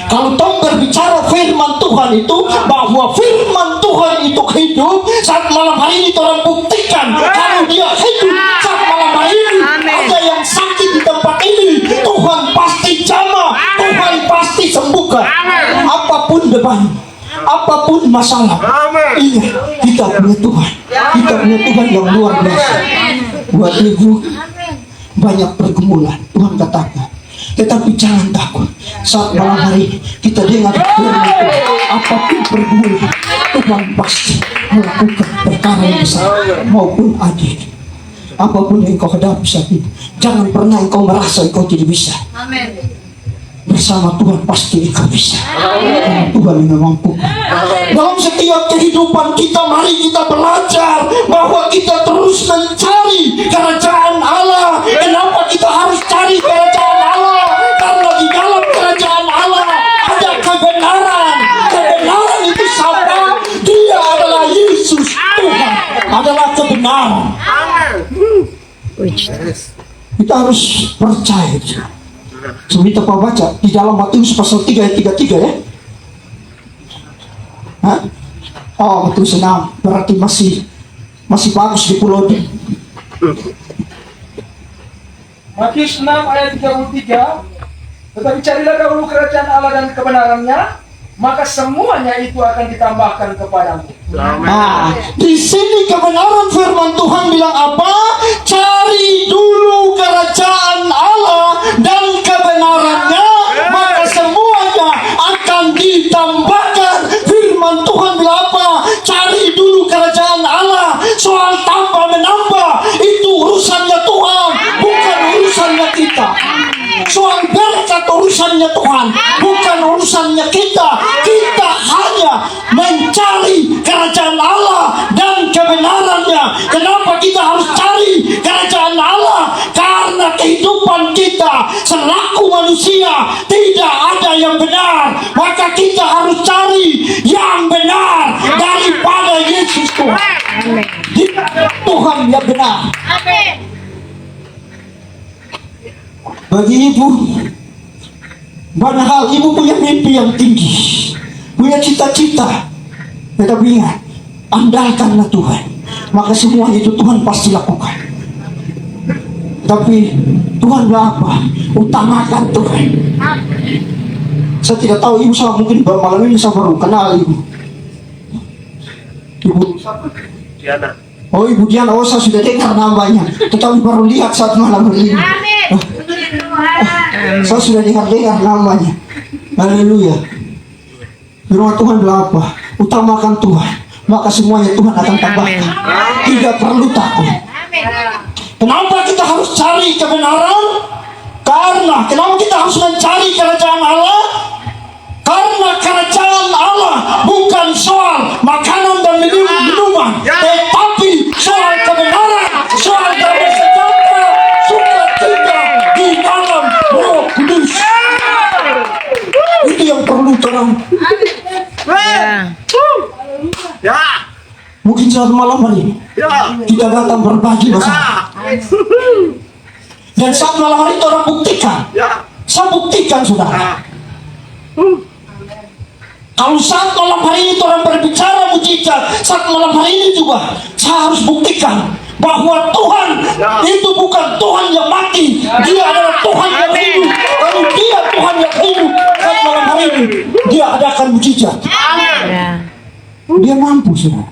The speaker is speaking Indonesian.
Kalau Tom berbicara firman Tuhan itu, bahwa firman Tuhan itu hidup, saat malam hari ini orang buktikan kalau dia hidup saat malam hari ini. Ada yang sakit di tempat ini, Tuhan pasti jamah, Tuhan pasti sembuhkan. Apapun beban, apapun masalah, iya, kita punya Tuhan. Kita punya Tuhan yang luar biasa. Buat ibu, banyak pergumulan, Tuhan katakan, tetapi jangan takut. Saat malam hari kita dengar firman Tuhan, apapun pergumulan, Tuhan pasti melakukan perkara yang besar maupun adil. Apapun yang kau hadapi saat ini, jangan pernah engkau merasa engkau tidak bisa. Bersama Tuhan pasti engkau bisa. Tuhan yang mampu. Dalam setiap kehidupan kita, mari kita belajar bahwa kita terus mencari kerajaan Allah. Kenapa kita harus cari kerajaan Allah? Karena di dalam kerajaan Allah ada kebenaran. Kebenaran itu sama. Dia adalah Yesus. Tuhan adalah kebenaran. Kita harus percaya. Sebentar Pak baca di dalam Matius pasal 3 ayat 33 ya. Hah? Oh, Matius 6. Berarti masih bagus di pulau ini. Matius 6 ayat 33. Tetapi carilah dahulu kerajaan Allah dan kebenarannya, maka semuanya itu akan ditambahkan kepadamu. Nah, di sini kebenaran firman Tuhan bilang apa? Cari dulu kerajaan Allah dan kebenarannya, maka semuanya akan ditambahkan. Firman Tuhan bilang apa? Cari dulu kerajaan Allah. Soal tambah menambah itu urusannya Tuhan, bukan urusannya kita. Soal berkat urusannya Tuhan, bukan urusannya kita. Kita hanya mencari kerajaan Allah dan kebenarannya. Kenapa kita harus cari kerajaan Allah? Karena kehidupan kita selaku manusia tidak ada yang benar. Maka kita harus cari yang benar daripada Yesus Tuhan. Dia Tuhan yang benar. Bagi ibu, banyak hal ibu punya mimpi yang tinggi, punya cita-cita. Tetapi ingat, andalkanlah Tuhan, maka semua itu Tuhan pasti lakukan. Tapi Tuhan berapa? Utamakan Tuhan. Saya tidak tahu ibu sama mungkin malam ini saya baru kenal ibu. Ibu Diana. Oh, Ibu Diana, oh saya sudah dengar namanya, tetapi baru lihat saat malam ini. Saya sudah dengar namanya. Haleluya. Firman Tuhan berapa? Utamakan Tuhan, maka semuanya Tuhan akan tambahkan. Tidak perlu takut. Kenapa kita harus cari kebenaran? Karena kenapa kita harus mencari kerajaan Allah? Karena kerajaan Allah bukan soal makanan dan minuman, tetapi soal kebenaran, soal damai sejahtera, sukacita di dalam Roh Kudus. Itu yang perlu terang. Mungkin saat malam hari kita datang berbagi masalah, dan saat malam hari itu orang buktikan. Saya buktikan saudara. Kalau saat malam hari ini orang berbicara mujizat, saat malam hari ini juga saya harus buktikan bahwa Tuhan itu bukan Tuhan yang mati, Dia adalah Tuhan yang hidup. Kalau Dia Tuhan yang hidup, saat malam hari ini Dia adakan mujizat. Dia mampu, saudara.